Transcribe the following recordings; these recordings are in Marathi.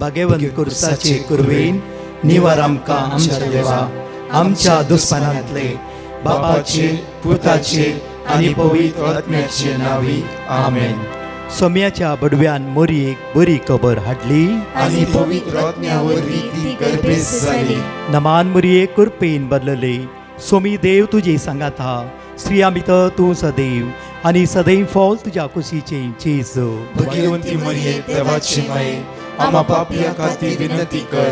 भाग्यवंत कुर्साचे कुरवेन निवार आमकां आमच्या देवा आमच्या दुस्मनांतले बापाचे पुताचे आनी पवित्र आत्म्याचे नावी आमेन. सोम्याच्या बडव्यान मोरयेक बरी खबर हाडली आनी पवित्र आत्म्यावरवी ती गर्भेस जाली. नमान मोरयेक कुरपेन बदलले. सोमी देव तुजे सांगात हा. स्त्रिया भितर तूं सदैव आनी सदैव फॉल तुज्या कुशीचे जेजू. भाग्यवंती मरिये देवाची माये आम्हा पापियां खातीर विनंती कर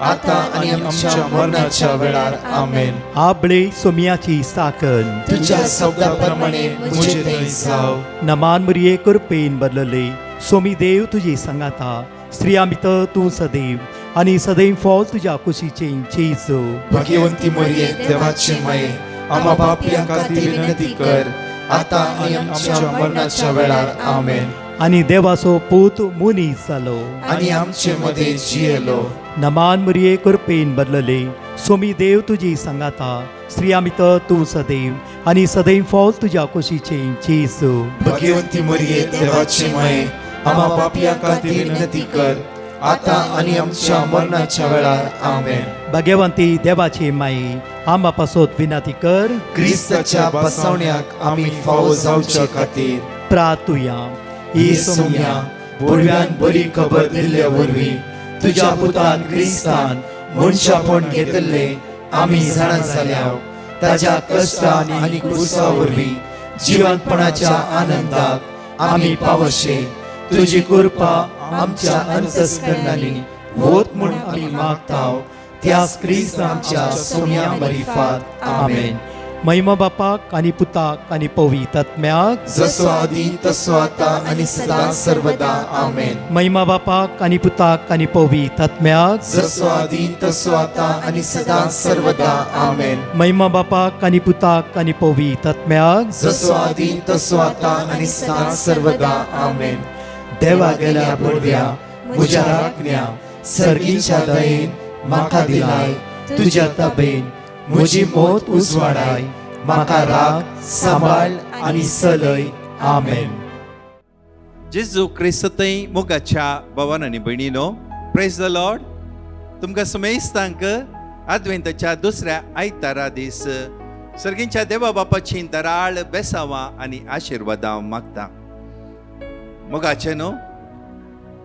आता आनी आमच्या मरणाच्या वेळार आमेन. आबळे सोम्याची साकन तुझ्या शब्दाप्रमाणे मुझे थंय जाव. नमान मोरये कुरपेन बदलले. सोमी देव तुजे सांगात हा. स्त्रिया भितर तूं सदैव आनी सदैव फॉल तुज्या कुशीचे जेजू. भाग्यवंती मरिये देवाची माये आम्हा पापियां खातीर विनंती कर आता आनी आमच्या मरणाच्या वेळार आमेन. आनी देवाचो पूत मुनीस जालो. आनी आमचे मध्ये जियेलो. नमान मोरये कुरपेन बदलले. सोमी देव तुजी सांगात हा. स्त्रिया भितर तूं सदैव आनी सदैव फॉल तुज्या कुशीचे जेजू. भाग्यवंती मरिये देवाची माये आम्हा पापियां खातीर विनंती कर आता आनी आमच्या मरणाच्या वेळार आमेन. भाग्यवंती देवाचे माये आंबा पासोत विनंती कर. क्रिस्ताच्या बसवण्याक आमी फावो जावच्या खातीर प्रार्थुया. ही सोम्या बडव्यान बरी खबर दिल्ल्या वरवीं तुज्या पुतान क्रिस्तान मनशापण घेतले आमी जाणा जाल्याव ताज्या कश्टान आनी क्रुसा वरवीं जिवंतपणाच्या आनंदाक आमी पावशे. तुजी कृपा आमच्या अंतस्करणांनी होत म्हूण आमी मागताव. त्याच क्रिस्तांच्या सोम्या मरिफात आमेन. महिमा बापाक आनी पुताक आनी पवित्र आत्म्याक जसो आदी तसो आता आनी सदां सर्वदा आमेन. महिमा बापाक आनी पुताक आनी पवित्र आत्म्याक जसो आदी तसो आता आनी सदां सर्वदा आमेन. महिमा बापाक आनी पुताक आनी पवित्र आत्म्याक जसो आदी तसो आता आनी सदां सर्वदा आमेन. देवा गेल्या बडव्या म्हज्या राखण्या सर्गीच्या दयेन म्हाका दिलाय. तुज्या तबेन म्हजी मोत उजवाडाय. म्हाका राख सांबाळ आनी चलय. आमेन. जेजू क्रिस्तय मोगाच्या भावान आनी भयणीनो, प्रेज द लॉर्ड. तुमकां समेस्तांक आद्वेंताच्या दुसऱ्या आयतारा दीस सर्गींच्या देवा बापाची दराळ बेसावां आनी आशिर्वादां मागता. मोगाचे न्हू,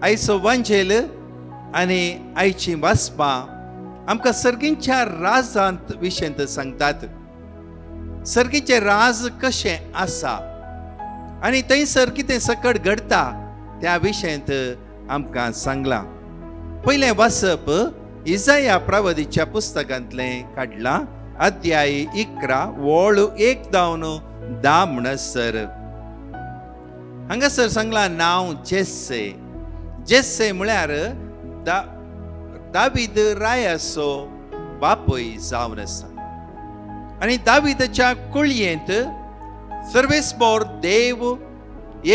आयचो वांजेल आनी आयची वाचपां आमकां सर्गींच्या राजांत विशयंत सांगतात. सर्गीचे राज कशें आसा आनी थंयसर कितें सकट घडटा त्या विशयंत आमकां सांगलां. पयलें वाचप इसाया प्रवादीच्या पुस्तकांतलें काडलां. अध्याय 11 वोळ 1 जावन 10 म्हणसर हांगासर सांगलां नांव जेस्से. जेस्से म्हळ्यार दावीद रायाचो बापूय जावन आसा. आनी दावीदाच्या कुळयेंत सर्वेस्पोर देव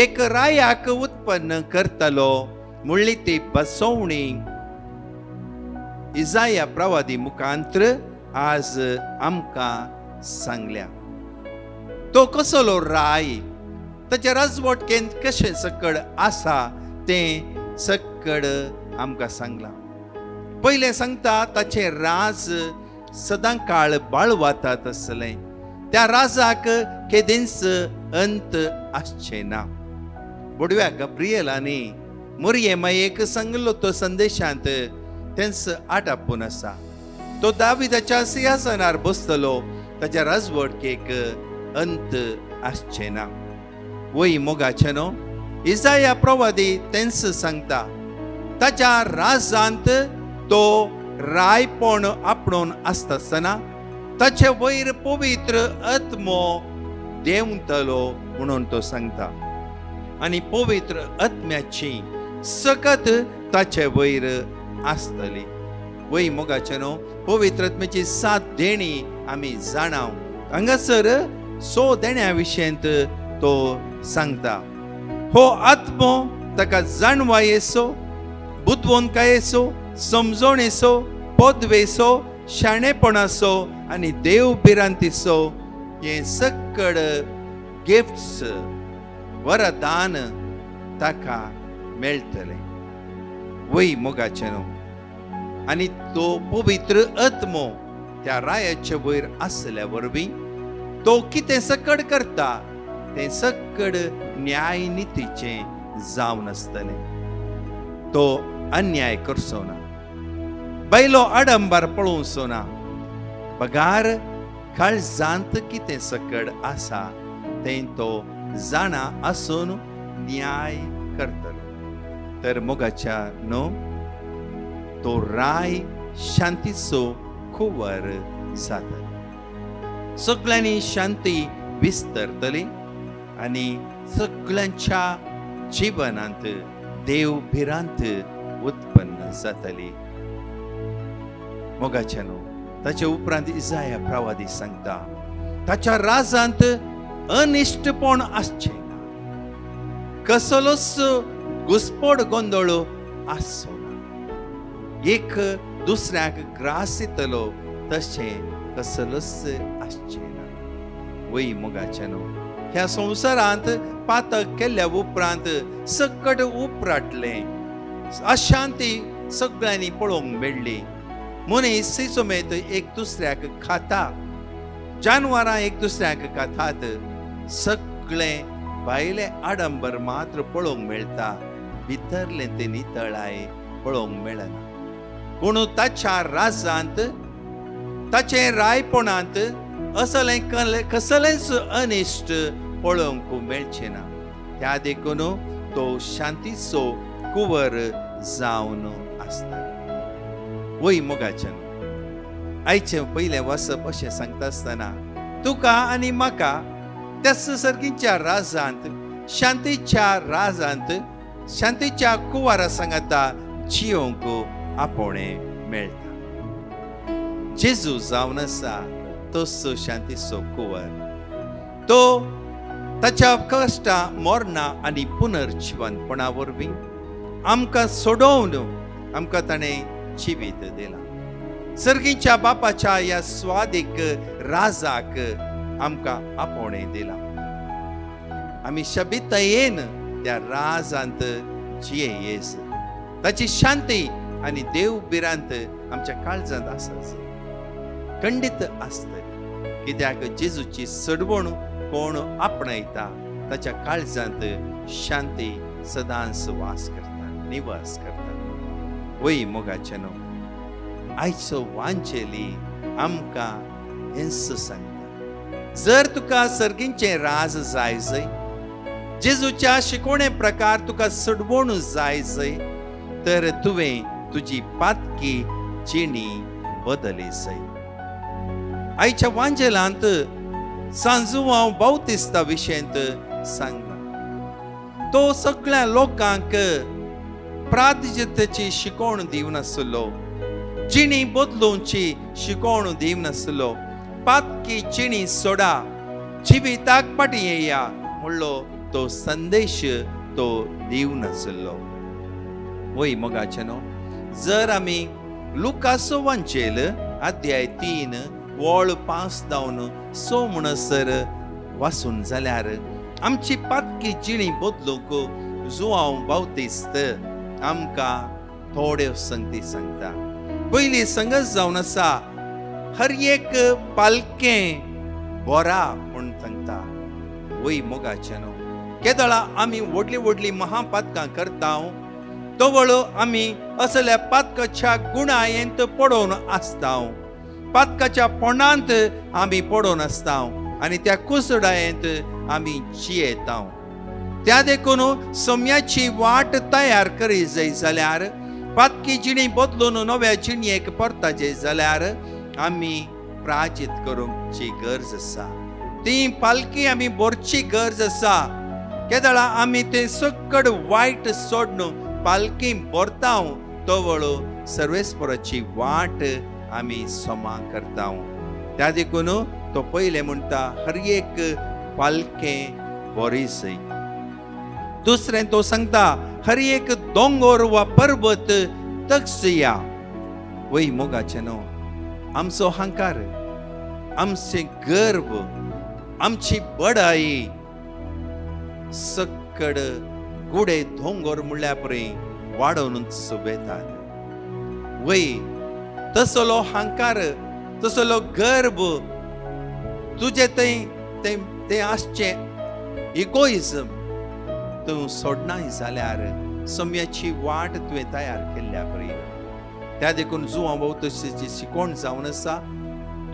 एक रायाक उत्पन्न करतलो म्हणली ती बसवणी इसाया प्रवादी मुखांतर आज आमकां सांगल्या. तो कसलो राय, ताच्या राजवटकेंत कशें सकड आसा तें सकड आमकां सांगलां. पयलें सांगता ताचें राज सदां काळ बाळवातात आसलें. त्या राजाक केदींच अंत आसचें ना. बडव्या गब्रियेलांनी मोरये मायेक सांगलो तो संदेशांत तेंच आटापून आसा. तो दाविदाच्या सिंहासनार बसतलो, ताच्या राजवटकेक अंत आसचें ना. वय मोगाचे न्हू, इसाया प्रवादी तेंच सांगता. ताच्या राजांत तो रायपण आपणून आसतना ताचे वयर पवित्र आत्मो देंवतलो म्हणून तो सांगता. आनी पवित्र आत्म्याची सकत ताचे वयर आसतली. वय मोगाचे न्हू, पवित्र आत्म्याची 7 देणी आमी जाणाव. हांगासर 6 देण्या विशयंत तो सांगता. हो आत्मो ताका जाणवा येसो, बुद्वंतकाय येसो, समजोण येसो, पदवेसो, शाणेपणासो आनी देव बिरांतीसो हे सकड गिफ्ट्स वरदान ताका मेळटले. वय मोगाचे न्हू आनी तो पवित्र आत्मो त्या रायाचे वयर आसल्या वरवीं तो कितें सकड करता तें सकड न्याय नितीचे जावन आसतलें. तो अन्याय करचो ना, बैलो आडंबर पळोवचो ना. पगार काळजांत कितें सकड आसा तें तो जाणा आसून न्याय करतलो. तर मोगाच्या न्हू तो राय शांतीचो कुंवर जातलो. सगळ्यांनी शांती विस्तरतली आनी सगळ्यांच्या जिवनांत देव भिरांत उत्पन्न जातली. मोगाच्या न्हू ताचे उपरांत इसाया प्रवादी सांगता ताच्या राजांत अनिश्टपण आसचें ना, कसलोच घुसपड गोंदळ आसचो ना. एक दुसऱ्याक ग्रास येतलो तशें कसलोच आसचें ना. वय मोगाच्या न्हू ह्या संवसारांत पातक केल्ल्या उपरांत सकट उपराटलें अशांती सगळ्यांनी पळोवंक मेळ्ळी. मनीस समेत एक दुसऱ्याक खाता, जानवरां एक दुसऱ्याक खातात. सगळें भायले आडंबर मात्र पळोवंक मेळटा, भितरलें तें नितळाय पळोवंक मेळना. पूण ताच्या राजांत ताचे रायपणांत असलें कसलेंच अनिश्ट पळोवंक मेळचें ना. त्या देखून तो शांतीचो कुंवर जावन आसता. वय मोगाच्या आयचें पयलें वसप अशें सांगता आसतना तुका आनी म्हाका त्या सर्गीच्या राजांत शांतीच्या राजांत शांतीच्या कुंवारा सांगता जियोंक आपोणें मेळटा. जेजू जावन आसा तोच शांतीचो कुंवर. तो ताच्या कश्टा मरणा आनी पुनर्जीवनपणा वरवीं आमकां सोडोवन आमकां ताणें जिवीत दिलां. सर्गीच्या बापाच्या ह्या स्वादीक राजाक आमकां आपोणें दिलां. आमी शबितयेन त्या राजांत जियेस. ताची शांती आनी देव बिरांत आमच्या काळजांत आसा खंडीत आसतली. कित्याक जेजूची सडवण कोण आपणयता ताच्या काळजांत शांती सदांच वास करता, निवास करता. वय मोगाचे न्हू आयचो वांचेली आमकां हेंच सांगता. जर तुका सर्गींचें राज जाय जय, जेजूच्या शिकवणे प्रकार तुका सडवण जाय जय, तर तुवें तुजी पातकी जिणी बदली जय. आयच्या वांजेलांत सांजू हांव बावतिस्ता विशयंत सांगला. तो सगळ्या लोकांक प्रार्थनेची शिकवण दिवन आसलो, जिणी बदलूंची शिकवण दिवन आसलो. पातकी जिणी सोडा, जिविताक फाटीं येया म्हणलो तो संदेश तो दिवन आसलो. वय मोगाचे न्हू जर आमी लुकाचो वांचेल अध्याय 3 वळ 5 जावन 6 म्हणसर वाचून जाल्यार आमची पातकी जिणी बदलूंक जुआंव बावतिस्त आमकां थोड्यो संगती सांगता. पयली संगत जावन आसा हर एक पालकें बोरा म्हूण सांगता. वय मोगाचे न्हू केदळा आमी व्हडली व्हडली महापातकां करता, तवळ आमी असल्या पातकाच्या गुणायेंत पडोवन आसता. पातकाच्या पोंडांत आमी पडोवन आसता आनी त्या कुसडायेंत आमी जियेता. त्या देखून सोम्याची वाट तयार करी जाय जाल्यार, पातकी जिणी बदलून नव्या जिणयेक परताचे जाल्यार आमी प्राचित करूंकची गरज आसा. ती पालकी आमी भरची गरज आसा. केदळा आमी ते सकड वायट सोडून पालकी भरता, तवळ सर्वेस्पराची वाट आमी सोमा करता. त्या देखून तो पयले म्हणटा हर एक पालकें बरी सई. दुसरें तो सांगता हर एक दोंगर वा पर्वत तगसया. वय मोगाचे न्हू आमचो अहंकार, आमचे गर्व, आमची बडाई सकड गुडे दोंगर म्हणल्या परी वाडोवनूच सोबेतात. वय तसलो अहंकार, तसलो गर्व तुजे ते आसचे इगोइझम तूं सोडनाय जाल्यार सम्याची वाट तुवें तयार केल्ल्या परी. त्या देखून जुवा भोवतशीची शिकोण जावन आसा.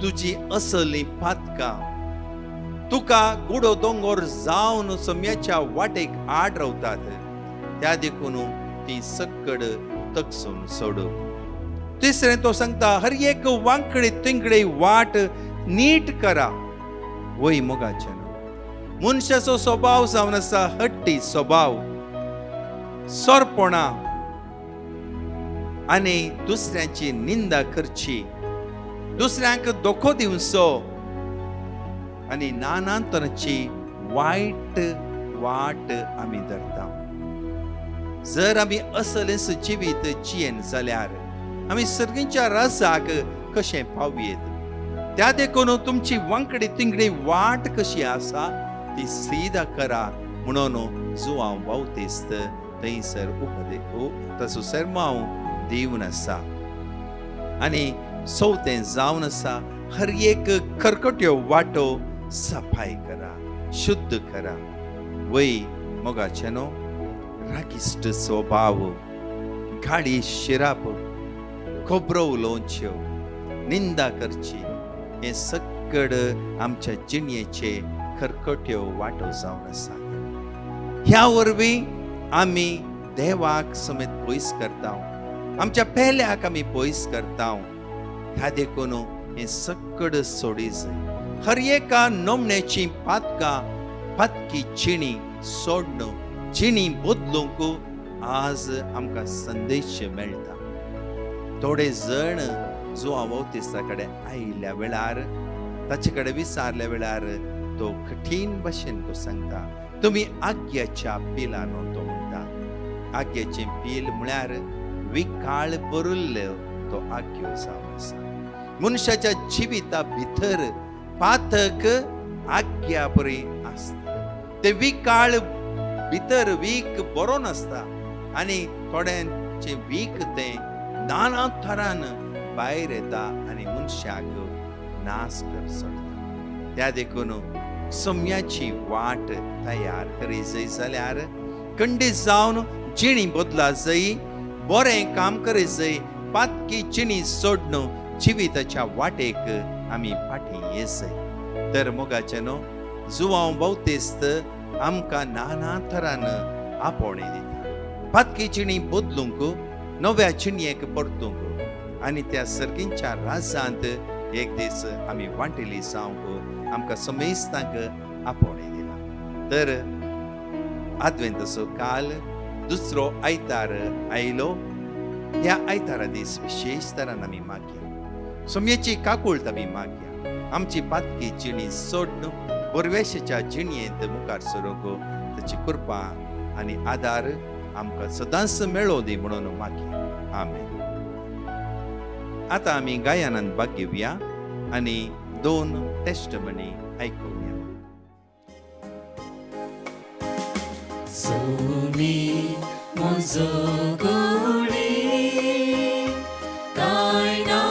तुजी असली पातकां तुका गुडो दोंगोर जावन सम्याच्या वाटेक आड रावतात. त्या देखून ती सकड तगसून सोडू. तिसरें तो सांगता, हर एक वांकडे तिंगडे वाट नीट करा. वय मोगाचें मनशाचो स्वभाव जावन आसा हट्टी स्वभाव, सोरपणा आनी दुसऱ्याची निंदा करची, दुसऱ्यांक दोखो दिवचो आनी नाना तरेची वायट वाट आमी धरता. जर आमी असलेंच जिवीत जियेन जाल्यार आमी सर्गीच्या राजाक कशें पावयेत. त्या देखून तुमची वांकडी तिंगडी वाट कशी आसा ती सीदा करा म्हणून जुआंव बावतेस्त थंयसर तसो सर्मांव दिवन आसा. आनी चवथें जावन आसा, हर एक खरकट्यो वाटो सफाई करा, शुद्ध करा. वय मोगाचें न्हू, रागिश्ट स्वभाव, गाडी शिराप, खोबरो उलोवच्यो, निंदा करची, हे सकड आमच्या जिणयेचे खरकट्यो वाटो जावन आसा. ह्या वरवीं आमी देवाक समेत पयस करता, आमच्या पेल्याक आमी पयस करता. ह्या देखून हे सकड सोडी जाय. हर एका नमण्याची पातकी जिणी सोडणं, जिणी बदलूंक आज आमकां संदेश मेळटा. थोडे जण जुआ बावतिस्ता कडेन आयिल्ल्या वेळार, ताचे कडेन विचारल्या वेळार तो कठीण भाशेन तो सांगता, तुमी आग्याच्या पिलांनो तो म्हणटा. आग्याचें पील म्हळ्यार विकाळ भरिल्लो तो आग्यो जावन आसा. मनशाच्या जिविता भितर पातक आग्या बरी आसता. ते विकाळ भितर वीक बरो नासता आनी थोड्यांचे वीक ते नाना तरान भायर येता आनी मनशाक नाश कर सोडटा. त्या देखून सम्याची वाट तयार करी जाय जाल्यार खंडीत जावन जिणी बदला जाय, बरें काम करी जाय, पातकी जिणी सोडून जिविताच्या वाटेक आमी फाटीं ये जाय. तर मोगाचें न्हू, जुआंव बावतेस्त आमकां नाना तरान आपोवणे दिता. पातकी जिणी बदलूंक, नव्या जिणयेक परतूंक आनी त्या सर्गीच्या राजांत एक दीस आमी वांटेली जावंक आमकां समेस्तांक आपोवणे दिला. तर आदवेंतचो काल दुसरो आयतार आयलो. ह्या आयतारा दीस विशेश तरान आमी मागया, सम्याची काकूळट आमी मागया. आमची पातकी जिणी सोडून परवेशाच्या जिणयेंत मुखार सरूंक ताची कृपा आनी आदार आमकां सदांच मेळो दी म्हणून मागया. आमेन. आतां आमी गायनांत भाग घेवया आनी 2 टेस्टमनी आयकुया. सोनी म्हजो गोडी काय ना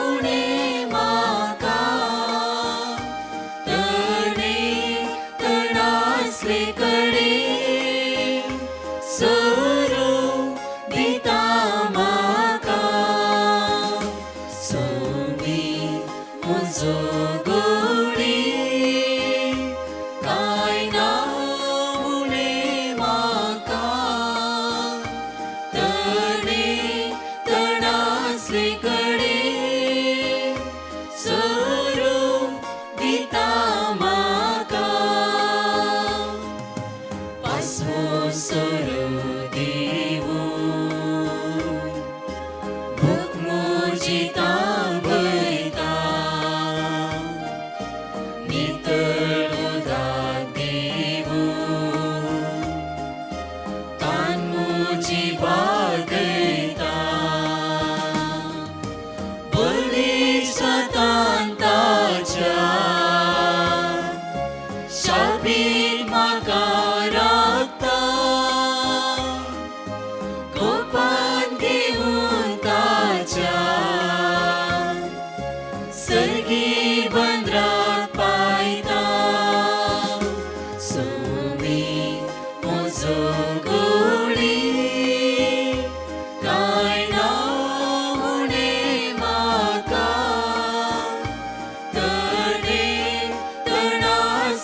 उणें म्हाका, तणे तणासले कडेन सोडून दिता म्हाका. सोनी म्हजो गोडी काय ना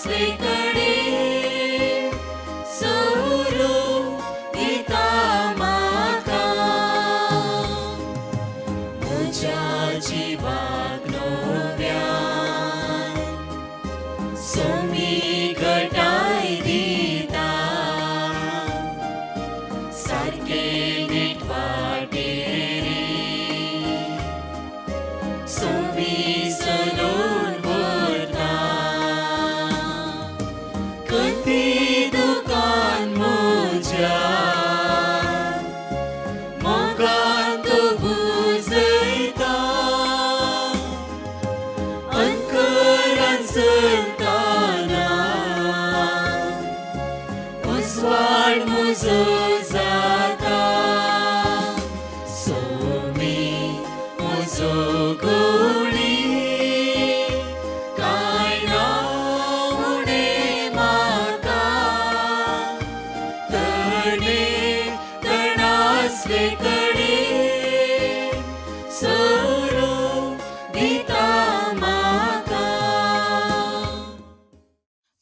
घटनासले कडे सोरो दिता म्हाका म्हज्या जिवाक नव्यान सोमी घटाय दिता सारके नीट वाटेरे सोमी सलोन भरता कती दुकान म्हज्या मोगान तो बुजयता अंकरान चलताना उजवाड म्हजो जाता सोमी म्हजो गोडी कांय ना उणें म्हाका तणासले कडे सोरो दिता म्हाका.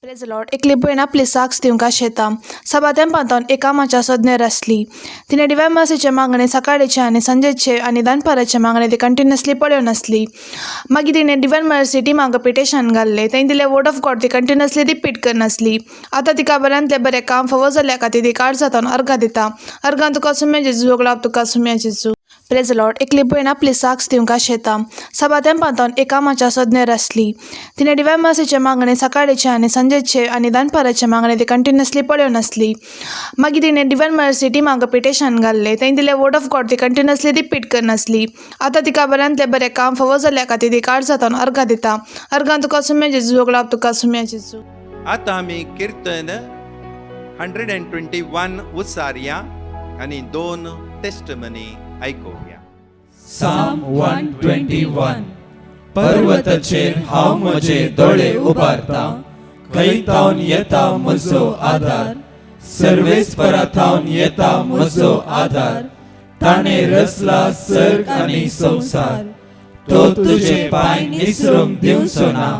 Praise Lord. एकली भयण आपली साक्ष दिवंक शेता सभा तेंपांतून एका माच्या सज्ञर आसली. तिने डिवायन मर्सीचे मागणे सकाळचे आनी संजेचे आनी दनपाराचे मागणे ती कंटिन्युअसली पळोवन आसली. मागीर तिने डिवायन मर्सी टिमाक पिटेशन घाल्ले. तें दिले वर्ड ऑफ गॉड ती कंटिन्युअसली रिपीट करनासली. आतां तिका बऱ्यांतले बरें काम फावो जाल्या खातीर ती काळजांतून अर्घां दिता. अर्घां तुका सुम्या जेजू ओगलाप तुका सुम्या जेजू. Praise Lord. एकली भयण आपली साक्ष दिवंक शेता सभा तेंपांतून एका माच्या सज्ञर आसली. तिने डिवायन मर्सीचे मागणे सकाळचे आनी संजेचे आनी दनपाराचे मागणे ती कंटिन्युअसली पळोवन आसली. मागीर तिने डिवायन मर्सी टिमाक पिटेशन घाल्ले. तें दिले वर्ड ऑफ गॉड ती कंटिन्युअसली रिपीट करनासली. आतां तिका बऱ्यांतले बरें काम फावो जाल्या खातीर ती काळजांतून अर्घां दिता. अर्घां तुका सुम्या जेजू ओगलाप तुका सुम्या जेजू. आता आमी कीर्तन 121 उच्चारया आनी 2 टेस्टमनी आयकुया. Psalm 121. पर्वताचेर हांव म्हजे दोळे उबारता, खंयतावन येता म्हजो आदार. सर्वेस्परांतावन येता म्हजो आदार. ताणें रचला सर्ग आनी संवसार. तो तुजे पांय निसरूंक दिवचो ना.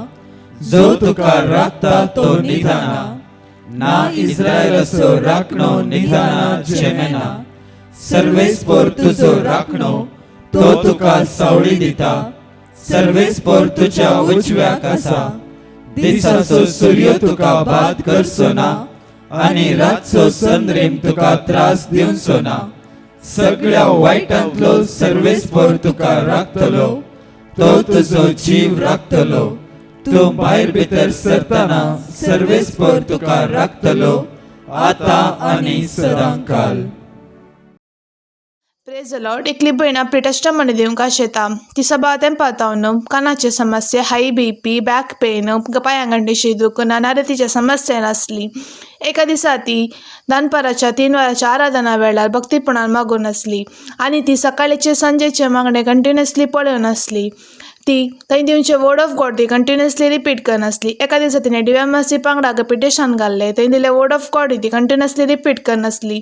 जो तुका राखता तो निधाना. ना इस्रायलाचो राखणो निधाना जेमेना. सर्वेस्पर तुजो राखणो तो तुका सावळी दिता. सर्वेस्पर तुज्या उजव्याक आसा. दिसाचो सूर्य तुका बाद करचो ना आनी रातचो चंद्रेम तुका त्रास दिवचो ना. सगळ्या वायटांतलो सर्वेस्पर तुका राखतलो. तो तुजो जीव राखतलो. तूं भायर भितर सरतना सर्वेस्पर तुका राखतलो आतां आनी सदांकाल. Praise Lord. एकली भयण आपली टेस्टमनी दिवंक शेता ती सभा तेंपांतून कानाचे समस्या, हाय BP, बॅक पेन, पांयांगंडेशी दुख, नानारितीच्या समस्या आसली. एका दिसा ती दनपाराच्या 3 वरांच्या आराधना वेळार भक्तीपणान मागून आसली आनी ती सकाळचे संजेचे मागणे कंटिन्युअसली पळोवन आसली. ती थंय दिवचे वर्ड ऑफ गॉड ती कंटिन्युअसली रिपीट करनासली. एका दिसा तिने डिवायन मर्सी पंगडाक पिटेशन घाल्ले. थंय दिले वर्ड ऑफ गॉड ती कंटिन्युअसली रिपीट करनासली.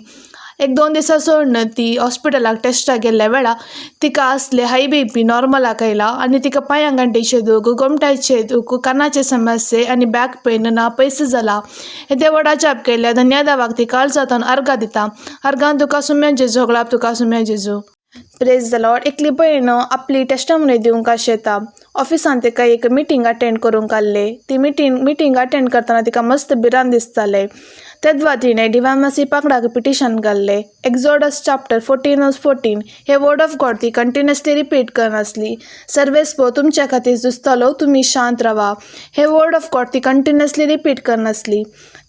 1-2 दिसा सोडून ती हॉस्पिटलाक टेस्टाक गेल्ल्या वेळा तिका आसले हाय BP नॉर्मलाक आयला आनी तिका पांयांगंडेचे दूख, गोमटाचे दूख, कानाचे समस्ये आनी बॅक पेन ना पयस जाला. हे देवडा जाप केल्ल्या धन्यदेवाक ती काळजांतून अर्घां दिता. अर्घां तुका सुम्या जेजू ओगलाप तुका सुम्या जेजू. Praise the Lord. एकली भयण आपली टेस्टमनी दिवंक शेता ऑफिसान तिका एक मिटींग अटेंड करूंक आसले. ती मिटींग अटेंड करतना तिका मस्त भिरांत दिसताले. तेद्वा तिणें डिवायन मर्सी पंगडाक पिटिशन घाल्ले. एक्झोडस चॅप्टर 14:14 हे वर्ड ऑफ गॉड ती कंटिन्युअसली रिपीट करनासली. सर्वेस्पर तुमच्या खातीर झुजतलो, तुमी शांत रावा. हे वर्ड ऑफ गॉड ती कंटिन्युअसली रिपीट करनासली.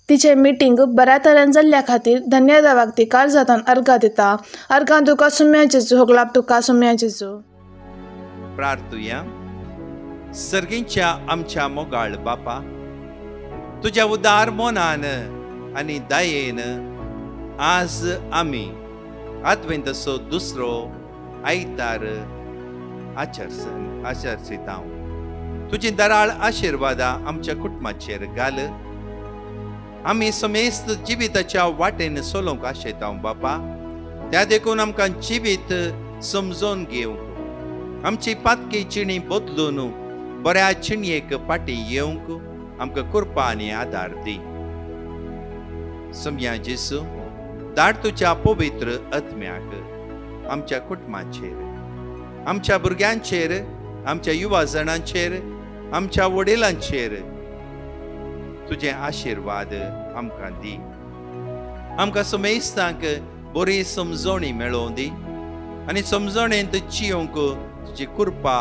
तिचे मिटींग बऱ्या तरेन जाल्ल्या खातीर धन्यदेवाक ती काळजांतून अर्घां दिता. अर्घां तुका सुम्या जेजू ओगलाप तुका सुम्या जेजू. प्रार्थुया. सर्गींच्या आमच्या मोगाळ बापा, तुझ्या उदार मोनान आनी दयेन आज आमी आदवेंतचो दुसरो आयतार आचरसीत हांव. तुजी दराळ आशिर्वादा आमच्या कुटुंबाचेर घाल. आमी समेस्त जिविताच्या वाटेन चलोवंक आशेता हांव बापा. त्या देखून आमकां जिवीत समजोवन घेवंक, आमची पातकी चिणी बदलून बऱ्या चिणयेक फाटी येवंक आमकां कृपा आनी आदार दी. सम्या जेसू, धाड तुज्या पवित्र आत्म्याक आमच्या कुटुंबाचेर, आमच्या भुरग्यांचेर, आमच्या युवा जणांचेर, आमच्या वडिलांचेर तुझे आशीर्वाद आमकां दी. आमकां समेस्तांक बरी समजणी मेळोवन दी आनी समजणेंत जियोंक तुजी कृपा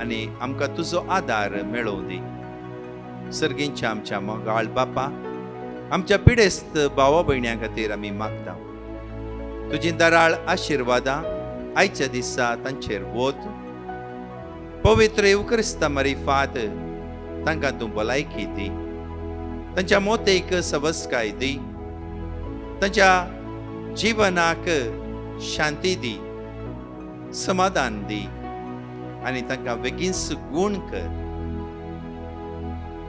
आनी आमकां तुजो आदार मेळोवन दी. सर्गींच्या आमच्या मोगाळ बापा, आमच्या पिडेस्त भावा भयण्यां खातीर आमी मागता. तुजी दराळ आशिर्वादां आयच्या दिसा तांचेर वत. पवित्र युक्रिस्ता मारिफात तांकां तूं भलायकी दी. तांच्या मोतेक सवस्काय दी. तांच्या जिवनाक शांती दी, समाधान दी आनी तांकां बेगीनच गूण कर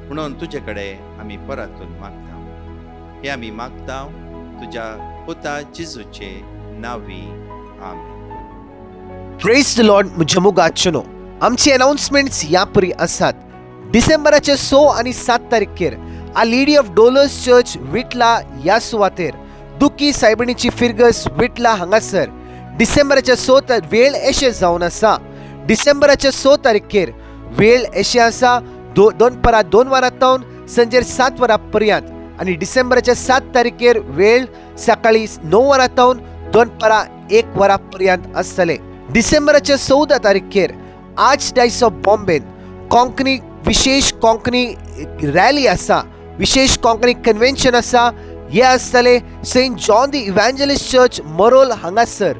म्हणून तुजे कडेन आमी परतून मागता. हे आमी मागता तुज्या पुता जेजूचे नांवी. आमेन. Praise the Lord. म्हज्या मोगाचनो आमचे अनाउन्समेंट्स ह्या परी आसात. डिसेंबराचे 6 आनी 7 तारखेर आ लेडी ऑफ डोलर्स चर्च विटला ह्या सुवातेर दुखी सायबिणीची फिरगस विटला हांगासर डिसेंबराच्या 6 वेळ अशें जावन आसा. डिसेंबराच्या 6 तारखेर वेळ अशें आसा 2 वरां संजेर 7 वरां पर्यंत आनी डिसेंबराच्या 7 तारखेर वेळ सकाळी 9 वरां 1 वरां पर्यंत आसतले. डिसेंबराच्या 14 तारखेर आर्च डायस ऑफ बॉम्बेन कोंकणी विशेष कोंकणी रॅली आसा, विशेष कोंकणी कन्वेंशन आसा. हे आसतले saint John the evangelist church Marol हांगासर.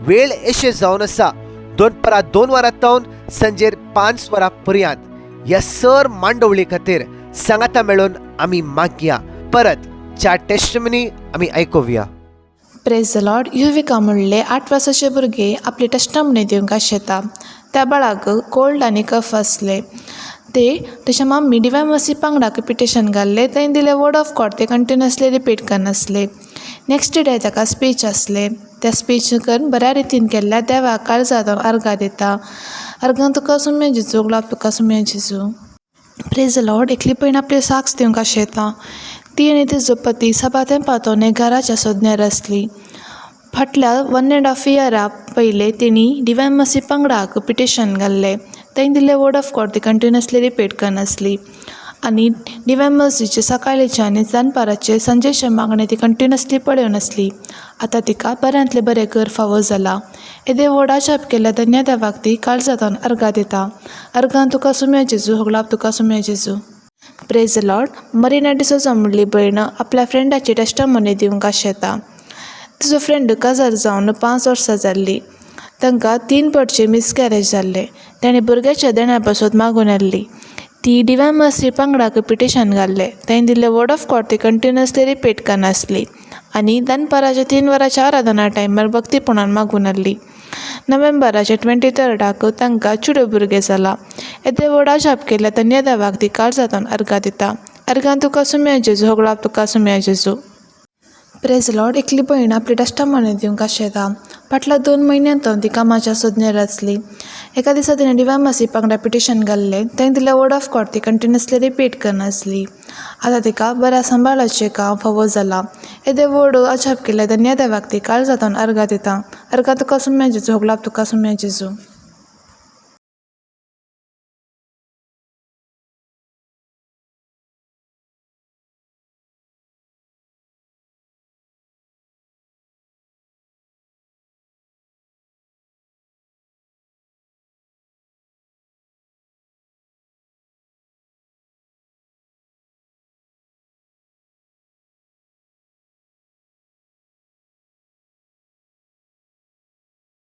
वेळ अशें जावन आसा 2 वरां संजेर 5 वरां पर्यंत. ह्या सर मांडवळी खातीर सांगाता मेळून आमी मागया. परत 4 टेस्टिमनी आमी आयकुया. Praise the Lord. युविका म्हणले 8 वर्साचे भुरगे आपली टेस्टामणी दिवंक आशेता. त्या बाळाक कोल्ड आनी कफ आसले. ते तेच्या मम्मी डिवायन मर्सी पांगडाक पिटिशन घाल्ले. तें दिले वर्ड ऑफ गॉड ते कंटिन्युअसली रिपीट करनासले. नेक्स्ट डे ताका स्पीच आसले. त्या स्पीच करून बऱ्या रितीन केल्ल्या देवाक काळजांत अर्घा दिता. अर्घान तुका सुम्या जेजू, गुलाब तुका सुम्या जेजू. Praise the Lord. एकली पयण आपली साक्स दिवंक आशेता. ती आनी तिजो पती सबातें पातोवने घराच्या सोदण्यार आसली. फाटल्या 1.5 इयरा पयले तेणी डिवायन मर्सी पांगडाक पिटिशन घाल्ले. तें दिल्ले वर्ड ऑफ गॉड ती कंटिन्युअसली रिपीट करनासली आनी डिवायन मर्सीचे सकाळीचे आनी दनपाराचे संजेचे मागणे ती कंटिन्युअसली पळयोवन आसली. आतां तिका बऱ्यांतले बरें घर फावो जाला. येदे वर्डा जाप केल्या धन्य देवाक ती काळजांत अर्घा दिता. अर्घान तुका सुम्या जेजू, होगलाब तुका सुम्या जेजू. Praise the Lord. Marina D'Souza म्हणली भयण आपल्या फ्रेंडाची टेस्टामनी दिवंक आशेता. तिजो फ्रेंड काजार जावन 5 वर्सां जाल्ली. तांकां 3 फावटी मिसकॅरेज जाल्ले. ताणें भुरग्याच्या देण्या पासून मागून येल्ली. ती डिवायन मर्सी पांगडाक पिटिशन घाल्ले. ताणें दिल्ले वर्ड ऑफ गॉड ती कंटिन्युअसली रिपीट करनासली आनी दनपाराच्या 3 वरांच्या आराधना टायमार भक्तीपणान मागून हाडली. नोव्हेंबराच्या 23rडाक तांकां चुडो भुरगें जाला. येदे वर्डा जाप केल्या धन्य देवाक ती काळजांत अर्घा दिता. अर्घान तुका सुम्या जेजू, होगलाब तुका सुम्या जेजू. Praise Lord. एकली भयण आपली टेस्टामनी दिवंक आशेता. फाटल्या 2 म्हयन्यांत ती कामाच्या सोदण्यार आसली. एका दिसा तिणें डिवायन मर्सी पांगडा पिटिशन घाल्लें. तें दिल्लें वर्ड ऑफ गॉड ती कंटिन्युअसली रिपीट करनासली. आतां तिका बऱ्या सांबाळाचें काम फावो जाला. येदे वर्ड अजाप केले धन्य देवाक ती काळजांत अर्घा दिता. अर्घा तुका सुम्या जेजू, होगलाब तुका सुम्या जेजू.